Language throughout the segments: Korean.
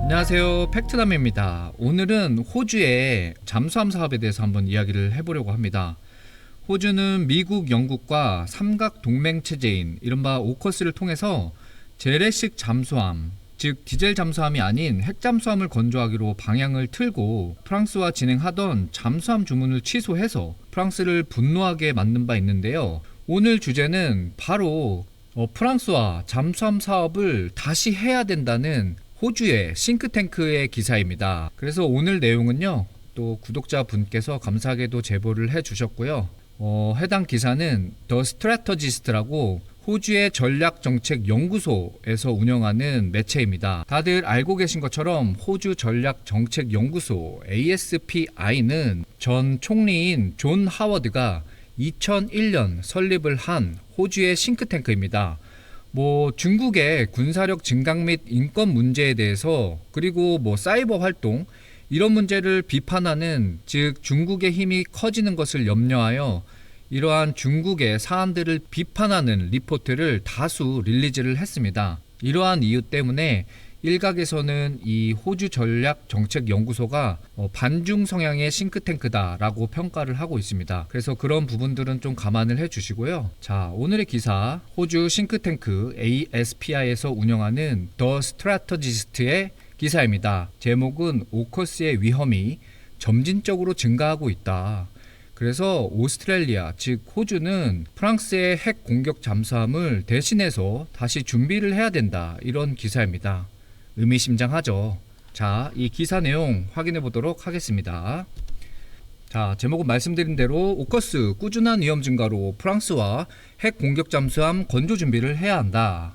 안녕하세요, 팩트남입니다. 오늘은 호주의 잠수함 사업에 대해서 한번 이야기를 해보려고 합니다. 호주는 미국, 영국과 삼각 동맹 체제인 이른바 오커스를 통해서 재래식 잠수함, 즉 디젤 잠수함이 아닌 핵 잠수함을 건조하기로 방향을 틀고 프랑스와 진행하던 잠수함 주문을 취소해서 프랑스를 분노하게 만든 바 있는데요. 오늘 주제는 바로 프랑스와 잠수함 사업을 다시 해야 된다는 호주의 싱크탱크의 기사입니다. 그래서 오늘 내용은요, 또 구독자분께서 감사하게도 제보를 해주셨고요. 해당 기사는 더 스트래터지스트라고 호주의 전략정책연구소에서 운영하는 매체입니다. 다들 알고 계신 것처럼 호주 전략정책연구소 ASPI는 전 총리인 존 하워드가 2001년 설립을 한 호주의 싱크탱크입니다. 중국의 군사력 증강 및 인권 문제에 대해서, 그리고 사이버 활동, 이런 문제를 비판하는, 즉 중국의 힘이 커지는 것을 염려하여 이러한 중국의 사안들을 비판하는 리포트를 다수 릴리즈를 했습니다. 이러한 이유 때문에 일각에서는 이 호주 전략정책연구소가 반중 성향의 싱크탱크다라고 평가를 하고 있습니다. 그래서 그런 부분들은 좀 감안을 해주시고요. 자, 오늘의 기사, 호주 싱크탱크 ASPI에서 운영하는 더 스트래터지스트의 기사입니다. 제목은 오커스의 위험이 점진적으로 증가하고 있다. 그래서 오스트레일리아, 즉 호주는 프랑스의 핵 공격 잠수함을 대신해서 다시 준비를 해야 된다, 이런 기사입니다. 의미심장하죠. 자, 이 기사 내용 확인해 보도록 하겠습니다. 자, 제목은 말씀드린 대로 오커스 꾸준한 위험 증가로 프랑스와 핵 공격 잠수함 건조 준비를 해야 한다.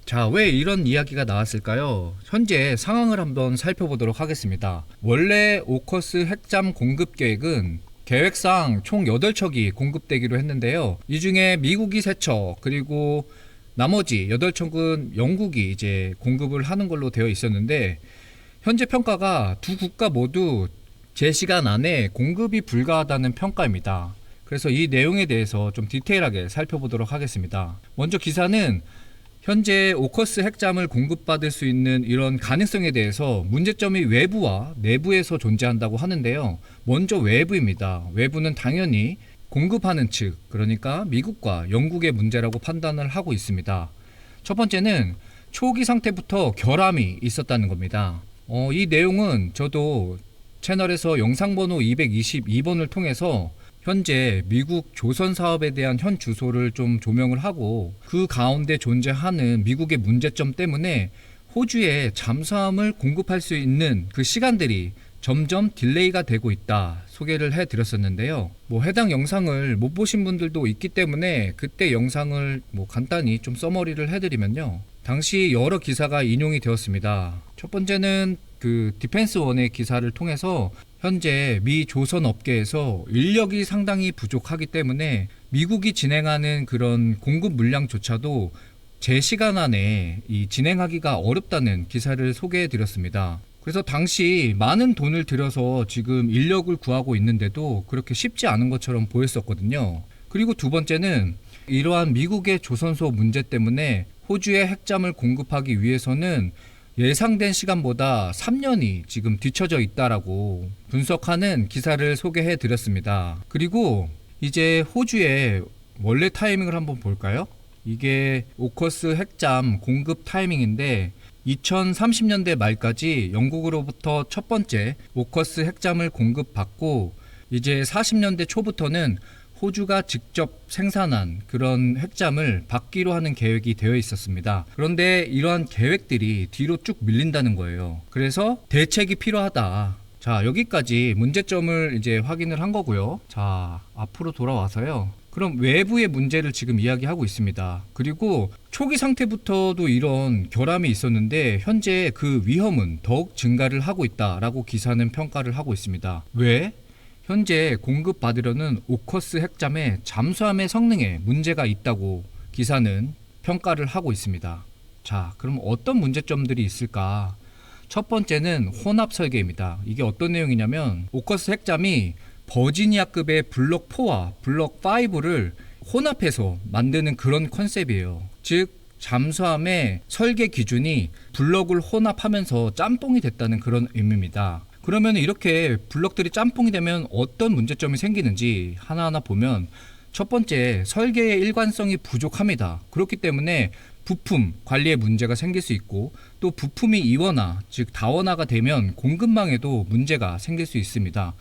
자, 왜 이런 이야기가 나왔을까요? 현재 상황을 한번 살펴보도록 하겠습니다. 원래 오커스 핵잠 공급 계획은 계획상 총 8척이 공급되기로 했는데요. 이 중에 미국이 3척, 그리고 나머지 8척은 영국이 이제 공급을 하는 걸로 되어 있었는데, 현재 평가가 두 국가 모두 제 시간 안에 공급이 불가하다는 평가입니다. 그래서 이 내용에 대해서 좀 디테일하게 살펴보도록 하겠습니다. 먼저 기사는 현재 오커스 핵잠을 공급받을 수 있는 이런 가능성에 대해서 문제점이 외부와 내부에서 존재한다고 하는데요. 먼저 외부입니다. 외부는 당연히 공급하는 측, 그러니까 미국과 영국의 문제라고 판단을 하고 있습니다. 첫 번째는 초기 상태부터 결함이 있었다는 겁니다. 이 내용은 저도 채널에서 영상 번호 222번을 통해서 현재 미국 조선 사업에 대한 현 주소를 좀 조명을 하고, 그 가운데 존재하는 미국의 문제점 때문에 호주에 잠수함을 공급할 수 있는 그 시간들이 점점 딜레이가 되고 있다 소개를 해드렸었는데요. 해당 영상을 못 보신 분들도 있기 때문에 그때 영상을 간단히 좀 서머리를 해드리면요, 당시 여러 기사가 인용이 되었습니다. 첫 번째는 그 디펜스원의 기사를 통해서 현재 미 조선 업계에서 인력이 상당히 부족하기 때문에 미국이 진행하는 그런 공급 물량조차도 제 시간 안에 진행하기가 어렵다는 기사를 소개해 드렸습니다. 그래서 당시 많은 돈을 들여서 지금 인력을 구하고 있는데도 그렇게 쉽지 않은 것처럼 보였었거든요. 그리고 두 번째는 이러한 미국의 조선소 문제 때문에 호주의 핵잠을 공급하기 위해서는 예상된 시간보다 3년이 지금 뒤처져 있다라고 분석하는 기사를 소개해 드렸습니다. 그리고 이제 호주의 원래 타이밍을 한번 볼까요? 이게 오커스 핵잠 공급 타이밍인데 2030년대 말까지 영국으로부터 첫 번째 오커스 핵잠을 공급받고, 이제 40년대 초부터는 호주가 직접 생산한 그런 핵잠을 받기로 하는 계획이 되어 있었습니다. 그런데 이러한 계획들이 뒤로 쭉 밀린다는 거예요. 그래서 대책이 필요하다. 자, 여기까지 문제점을 이제 확인을 한 거고요. 자, 앞으로 돌아와서요, 그럼 외부의 문제를 지금 이야기하고 있습니다. 그리고 초기 상태부터도 이런 결함이 있었는데 현재 그 위험은 더욱 증가를 하고 있다라고 기사는 평가를 하고 있습니다. 왜? 현재 공급받으려는 오커스 핵잠의 잠수함의 성능에 문제가 있다고 기사는 평가를 하고 있습니다. 자, 그럼 어떤 문제점들이 있을까? 첫 번째는 혼합 설계입니다. 이게 어떤 내용이냐면 오커스 핵잠이 버지니아급의 블록 4와 블록 5를 혼합해서 만드는 그런 컨셉이에요. 즉 잠수함의 설계 기준이 블럭을 혼합하면서 짬뽕이 됐다는 그런 의미입니다. 그러면 이렇게 블럭들이 짬뽕이 되면 어떤 문제점이 생기는지 하나하나 보면, 첫 번째, 설계의 일관성이 부족합니다. 그렇기 때문에 부품 관리에 문제가 생길 수 있고, 또 부품이 이원화, 즉 다원화가 되면 공급망에도 문제가 생길 수 있습니다.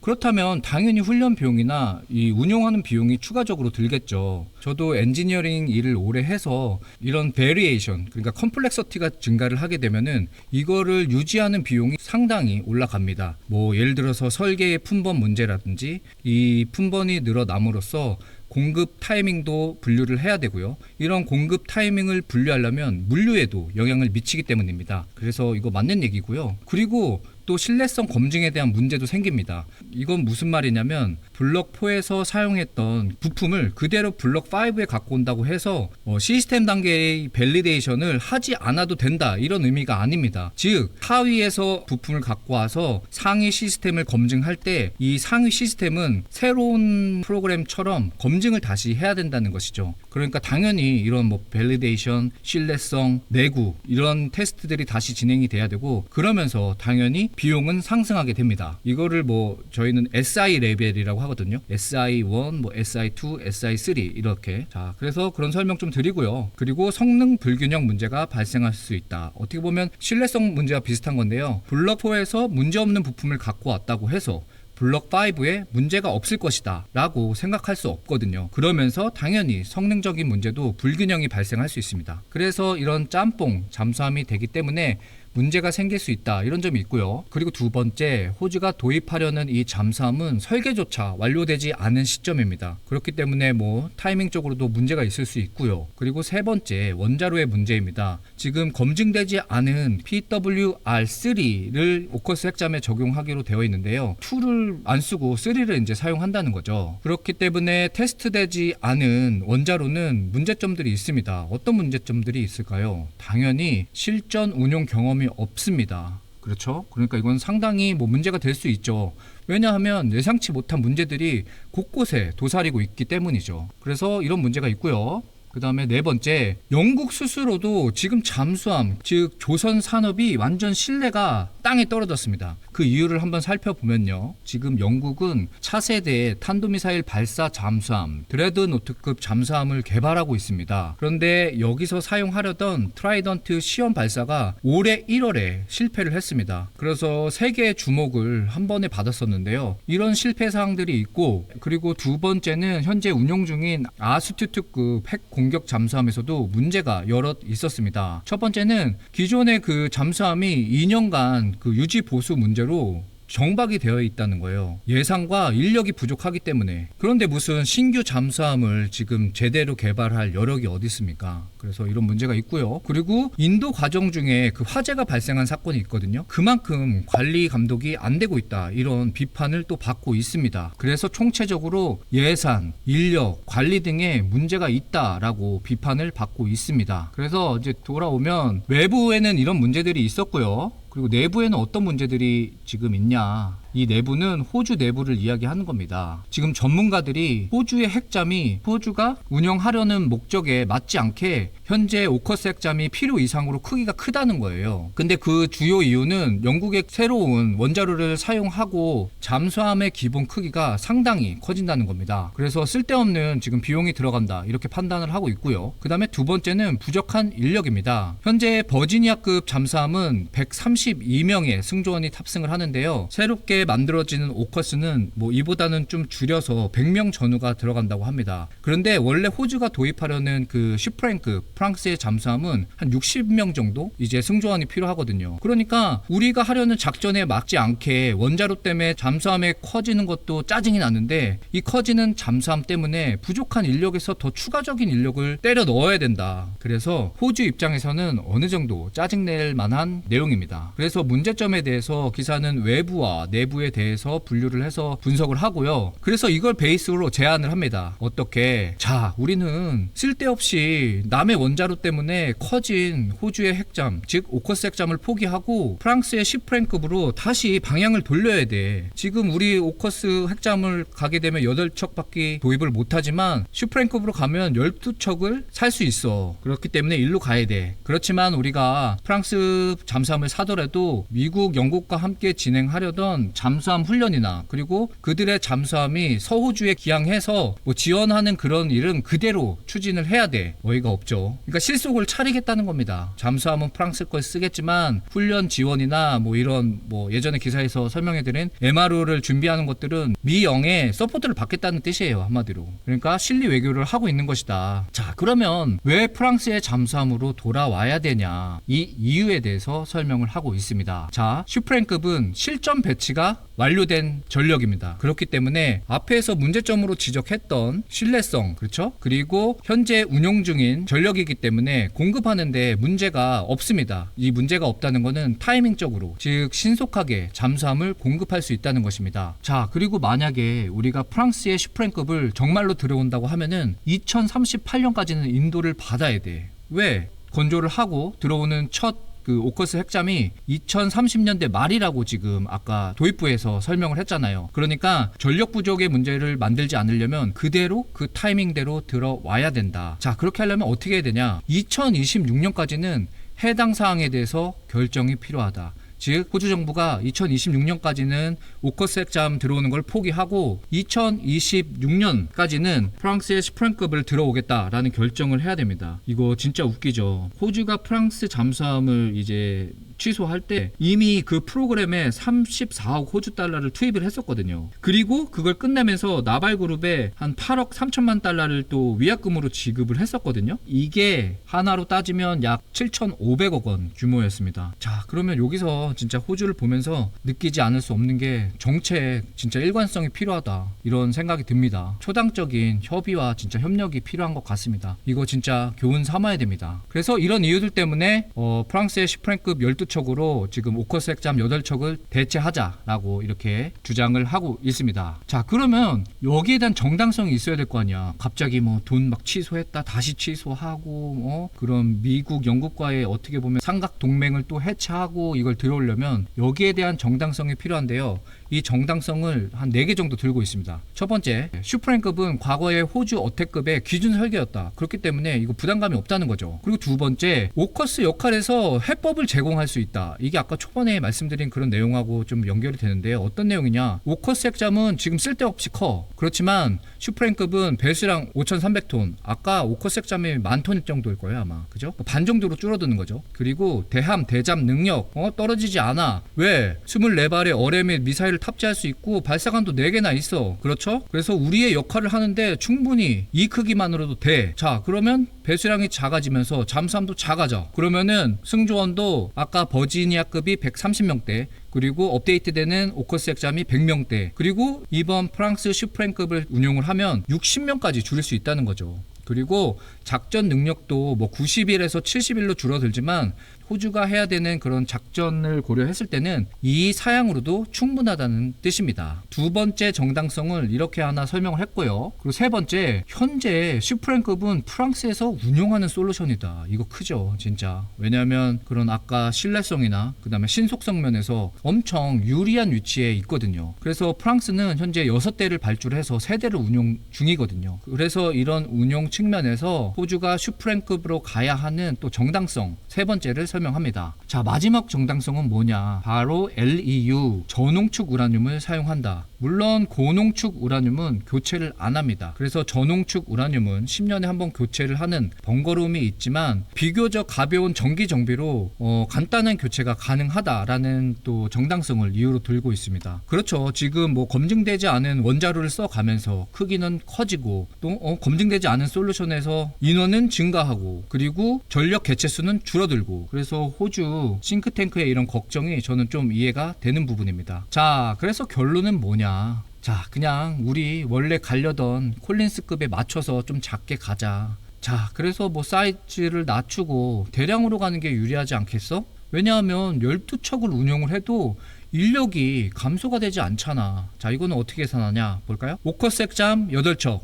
그렇다면 당연히 훈련 비용이나 이 운용하는 비용이 추가적으로 들겠죠. 저도 엔지니어링 일을 오래 해서 이런 베리에이션, 그러니까 컴플렉서티가 증가를 하게 되면은 이거를 유지하는 비용이 상당히 올라갑니다. 뭐 예를 들어서 설계의 품번 문제라든지, 이 품번이 늘어남으로써 공급 타이밍도 분류를 해야 되고요. 이런 공급 타이밍을 분류하려면 물류에도 영향을 미치기 때문입니다. 그래서 이거 맞는 얘기고요. 그리고 또 신뢰성 검증에 대한 문제도 생깁니다. 이건 무슨 말이냐면, 블럭 4에서 사용했던 부품을 그대로 블럭 5에 갖고 온다고 해서 시스템 단계의 밸리데이션을 하지 않아도 된다, 이런 의미가 아닙니다. 즉 하위에서 부품을 갖고 와서 상위 시스템을 검증할 때 이 상위 시스템은 새로운 프로그램처럼 검증을 다시 해야 된다는 것이죠. 그러니까 당연히 이런 뭐 밸리데이션, 신뢰성, 내구, 이런 테스트들이 다시 진행이 돼야 되고, 그러면서 당연히 비용은 상승하게 됩니다. 이거를 뭐 저희는 SI 레벨이라고 하거든요. SI1, 뭐 SI2, SI3 이렇게. 자, 그래서 그런 설명 좀 드리고요. 그리고 성능 불균형 문제가 발생할 수 있다. 어떻게 보면 신뢰성 문제와 비슷한 건데요. 블럭 4에서 문제없는 부품을 갖고 왔다고 해서 블럭 5에 문제가 없을 것이다 라고 생각할 수 없거든요. 그러면서 당연히 성능적인 문제도 불균형이 발생할 수 있습니다. 그래서 이런 짬뽕 잠수함이 되기 때문에 문제가 생길 수 있다, 이런 점이 있고요. 그리고 두 번째, 호주가 도입하려는 이 잠수함은 설계조차 완료되지 않은 시점입니다. 그렇기 때문에 뭐 타이밍적으로도 문제가 있을 수 있고요. 그리고 세 번째, 원자로의 문제입니다. 지금 검증되지 않은 PWR3를 오커스 핵잠에 적용하기로 되어 있는데요. 2를 안 쓰고 3를 이제 사용한다는 거죠. 그렇기 때문에 테스트되지 않은 원자로는 문제점들이 있습니다. 어떤 문제점들이 있을까요? 당연히 실전 운용 경험이 없습니다. 그렇죠? 그러니까 이건 상당히 뭐 문제가 될 수 있죠. 왜냐하면 예상치 못한 문제들이 곳곳에 도사리고 있기 때문이죠. 그래서 이런 문제가 있고요. 그 다음에 네 번째, 영국 스스로도 지금 잠수함, 즉 조선 산업이 완전 신뢰가 땅에 떨어졌습니다. 그 이유를 한번 살펴보면요. 지금 영국은 차세대 탄도미사일 발사 잠수함, 드레드노트급 잠수함을 개발하고 있습니다. 그런데 여기서 사용하려던 트라이던트 시험 발사가 올해 1월에 실패를 했습니다. 그래서 세계의 주목을 한 번에 받았었는데요. 이런 실패 사항들이 있고, 그리고 두 번째는 현재 운용 중인 아스투트급 핵 공격 잠수함에서도 문제가 여럿 있었습니다. 첫 번째는 기존의 그 잠수함이 2년간 그 유지 보수 문제로 정박이 되어 있다는 거예요. 예산과 인력이 부족하기 때문에. 그런데 무슨 신규 잠수함을 지금 제대로 개발할 여력이 어디 있습니까? 그래서 이런 문제가 있고요. 그리고 인도 과정 중에 그 화재가 발생한 사건이 있거든요. 그만큼 관리 감독이 안 되고 있다, 이런 비판을 또 받고 있습니다. 그래서 총체적으로 예산, 인력, 관리 등에 문제가 있다라고 비판을 받고 있습니다. 그래서 이제 돌아오면 외부에는 이런 문제들이 있었고요. 그리고 내부에는 어떤 문제들이 지금 있냐, 이 내부는 호주 내부를 이야기하는 겁니다. 지금 전문가들이 호주의 핵잠이 호주가 운영하려는 목적에 맞지 않게 현재 오커스 핵잠이 필요 이상으로 크기가 크다는 거예요. 근데 그 주요 이유는 영국의 새로운 원자로를 사용하고 잠수함의 기본 크기가 상당히 커진다는 겁니다. 그래서 쓸데없는 지금 비용이 들어간다, 이렇게 판단을 하고 있고요. 그 다음에 두 번째는 부족한 인력입니다. 현재 버지니아급 잠수함은 132명의 승조원이 탑승을 하는데요. 새롭게 만들어지는 오커스는 뭐 이보다는 좀 줄여서 100명 전후가 들어간다고 합니다. 그런데 원래 호주가 도입하려는 그 슈프랭급 프랑스의 잠수함은 한 60명 정도 이제 승조원이 필요하거든요. 그러니까 우리가 하려는 작전에 맞지 않게 원자로 때문에 잠수함에 커지는 것도 짜증이 나는데, 이 커지는 잠수함 때문에 부족한 인력에서 더 추가적인 인력을 때려 넣어야 된다. 그래서 호주 입장에서는 어느 정도 짜증낼 만한 내용입니다. 그래서 문제점에 대해서 기사는 외부와 내부 내부에 대해서 분류를 해서 분석을 하고요. 그래서 이걸 베이스로 제안을 합니다. 어떻게? 자, 우리는 쓸데없이 남의 원자로 때문에 커진 호주의 핵잠, 즉 오커스 핵잠을 포기하고 프랑스의 슈프랭급으로 다시 방향을 돌려야 돼. 지금 우리 오커스 핵잠을 가게 되면 8척밖에 도입을 못하지만 슈프랭급으로 가면 12척을 살 수 있어. 그렇기 때문에 일로 가야 돼. 그렇지만 우리가 프랑스 잠수함을 사더라도 미국, 영국과 함께 진행하려던 잠수함 훈련이나 그리고 그들의 잠수함이 서호주에 기항해서 뭐 지원하는 그런 일은 그대로 추진을 해야 돼. 어이가 없죠. 그러니까 실속을 차리겠다는 겁니다. 잠수함은 프랑스 걸 쓰겠지만 훈련 지원이나 뭐 이런 뭐 예전에 기사에서 설명해드린 MRO를 준비하는 것들은 미영의 서포트를 받겠다는 뜻이에요. 한마디로. 그러니까 실리 외교를 하고 있는 것이다. 자, 그러면 왜 프랑스의 잠수함으로 돌아와야 되냐, 이 이유에 대해서 설명을 하고 있습니다. 자, 슈프랭급은 실전 배치가 완료된 전력입니다. 그렇기 때문에 앞에서 문제점으로 지적했던 신뢰성, 그렇죠? 그리고 현재 운용 중인 전력이기 때문에 공급하는데 문제가 없습니다. 이 문제가 없다는 것은 타이밍적으로, 즉 신속하게 잠수함을 공급할 수 있다는 것입니다. 자, 그리고 만약에 우리가 프랑스의 슈프랭급을 정말로 들어온다고 하면은 2038년까지는 인도를 받아야 돼. 왜? 건조를 하고 들어오는 첫 그 오커스 핵잠이 2030년대 말이라고 지금 아까 도입부에서 설명을 했잖아요. 그러니까 전력 부족의 문제를 만들지 않으려면 그대로 그 타이밍대로 들어와야 된다. 자, 그렇게 하려면 어떻게 해야 되냐? 2026년까지는 해당 사항에 대해서 결정이 필요하다. 즉 호주 정부가 2026년까지는 오커스 핵잠 들어오는 걸 포기하고 2026년까지는 프랑스의 슈프랭급을 들어오겠다라는 결정을 해야 됩니다. 이거 진짜 웃기죠. 호주가 프랑스 잠수함을 이제 취소할 때 이미 그 프로그램에 34억 호주 달러를 투입을 했었거든요. 그리고 그걸 끝내면서 나발그룹에 한 8억 3천만 달러를 또 위약금으로 지급을 했었거든요. 이게 하나로 따지면 약 7,500억 원 규모였습니다. 자, 그러면 여기서 진짜 호주를 보면서 느끼지 않을 수 없는 게 정책 진짜 일관성이 필요하다, 이런 생각이 듭니다. 초당적인 협의와 진짜 협력이 필요한 것 같습니다. 이거 진짜 교훈 삼아야 됩니다. 그래서 이런 이유들 때문에 프랑스의 슈프랭급 12척으로 지금 오커스 핵잠 8척을 대체하자라고 이렇게 주장을 하고 있습니다. 자, 그러면 여기에 대한 정당성이 있어야 될 거 아니야. 갑자기 뭐 돈 막 취소했다 다시 취소하고 그런 미국, 영국과의 어떻게 보면 삼각 동맹을 또 해체하고 이걸 들어오려면 여기에 대한 정당성이 필요한데요. 이 정당성을 한 4개 정도 들고 있습니다. 첫 번째, 슈프랭급은 과거의 호주 어택급의 기준 설계였다. 그렇기 때문에 이거 부담감이 없다는 거죠. 그리고 두 번째, 오커스 역할에서 해법을 제공할 수 있다. 이게 아까 초반에 말씀드린 그런 내용하고 좀 연결이 되는데요. 어떤 내용이냐? 오커스 핵잠은 지금 쓸데없이 커. 그렇지만 슈프랭급은 배수량 5,300톤. 아까 오커스 핵잠이 10,000톤 정도일 거예요, 아마. 그죠? 반 정도로 줄어드는 거죠. 그리고 대함, 대잠 능력 떨어지지 않아. 왜? 24발의 어뢰 및 미사일을 탑재할 수 있고 발사관도 4개나 있어. 그렇죠? 그래서 우리의 역할을 하는데 충분히 이 크기만으로도 돼. 자, 그러면 배수량이 작아지면서 잠수함도 작아져. 그러면은 승조원도 아까 버지니아급이 130명대, 그리고 업데이트되는 오커스 핵잠이 100명대, 그리고 이번 프랑스 슈프랭급을 운용을 하면 60명까지 줄일 수 있다는 거죠. 그리고 작전 능력도 뭐 90일에서 70일로 줄어들지만 호주가 해야 되는 그런 작전을 고려했을 때는 이 사양으로도 충분하다는 뜻입니다. 두 번째 정당성을 이렇게 하나 설명을 했고요. 그리고 세 번째, 현재 슈프랭급은 프랑스에서 운용하는 솔루션이다. 이거 크죠, 진짜. 왜냐하면 그런 아까 신뢰성이나 그 다음에 신속성 면에서 엄청 유리한 위치에 있거든요. 그래서 프랑스는 현재 6대를 발주해서 3대를 운용 중이거든요. 그래서 이런 운용 측면에서 호주가 슈프랭급으로 가야 하는 또 정당성, 세 번째를 설명합니다. 자, 마지막 정당성은 뭐냐? 바로 LEU, 저농축 우라늄을 사용한다. 물론 고농축 우라늄은 교체를 안 합니다. 그래서 저농축 우라늄은 10년에 한 번 교체를 하는 번거로움이 있지만 비교적 가벼운 정기 정비로 간단한 교체가 가능하다라는 또 정당성을 이유로 들고 있습니다. 그렇죠. 지금 뭐 검증되지 않은 원자로를 써가면서 크기는 커지고 또 검증되지 않은 솔루션에서 인원은 증가하고 그리고 전력 개체수는 줄어들고, 그래서 호주 싱크탱크의 이런 걱정이 저는 좀 이해가 되는 부분입니다. 자, 그래서 결론은 뭐냐? 자, 그냥 우리 원래 가려던 콜린스급에 맞춰서 좀 작게 가자. 자, 그래서 뭐 사이즈를 낮추고 대량으로 가는 게 유리하지 않겠어? 왜냐하면 12척을 운용을 해도 인력이 감소가 되지 않잖아. 자, 이거는 어떻게 계산하냐 볼까요? 오커스 핵잠 8척,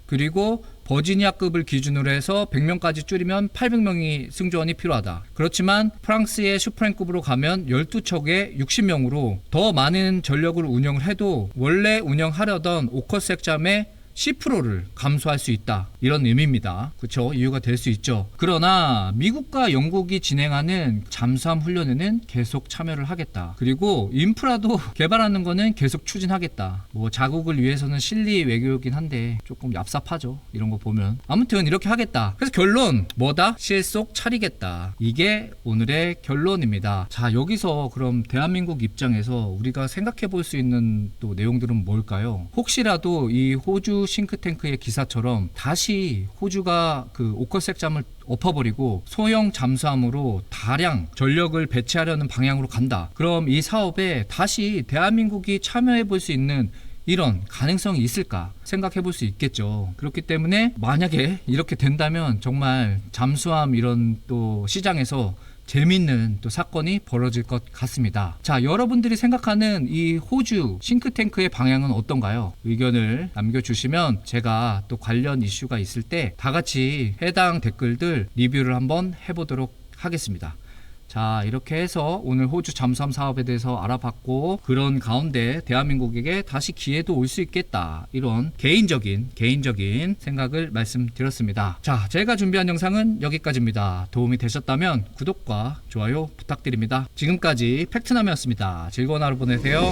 그리고 버지니아급을 기준으로 해서 100명까지 줄이면 800명이 승조원이 필요하다. 그렇지만 프랑스의 슈프랭급으로 가면 12척에 60명으로 더 많은 전력을 운영을 해도 원래 운영하려던 오커스 핵잠의 10%를 감소할 수 있다, 이런 의미입니다. 그쵸? 이유가 될 수 있죠. 그러나 미국과 영국이 진행하는 잠수함 훈련에는 계속 참여를 하겠다. 그리고 인프라도 개발하는 거는 계속 추진하겠다. 뭐 자국을 위해서는 실리 외교이긴 한데 조금 얍삽하죠, 이런 거 보면. 아무튼 이렇게 하겠다. 그래서 결론 뭐다? 실속 차리겠다. 이게 오늘의 결론입니다. 자, 여기서 그럼 대한민국 입장에서 우리가 생각해 볼 수 있는 또 내용들은 뭘까요? 혹시라도 이 호주 싱크탱크의 기사처럼 다시 호주가 그 오커스 핵잠을 엎어버리고 소형 잠수함으로 다량 전력을 배치하려는 방향으로 간다. 그럼 이 사업에 다시 대한민국이 참여해 볼 수 있는 이런 가능성이 있을까 생각해 볼 수 있겠죠. 그렇기 때문에 만약에 이렇게 된다면 정말 잠수함 이런 또 시장에서 재밌는 또 사건이 벌어질 것 같습니다. 자, 여러분들이 생각하는 이 호주 싱크탱크의 방향은 어떤가요? 의견을 남겨주시면 제가 또 관련 이슈가 있을 때 다 같이 해당 댓글들 리뷰를 한번 해보도록 하겠습니다. 자, 이렇게 해서 오늘 호주 잠수함 사업에 대해서 알아봤고, 그런 가운데 대한민국에게 다시 기회도 올 수 있겠다, 이런 개인적인 생각을 말씀드렸습니다. 자, 제가 준비한 영상은 여기까지입니다. 도움이 되셨다면 구독과 좋아요 부탁드립니다. 지금까지 팩트남이었습니다. 즐거운 하루 보내세요.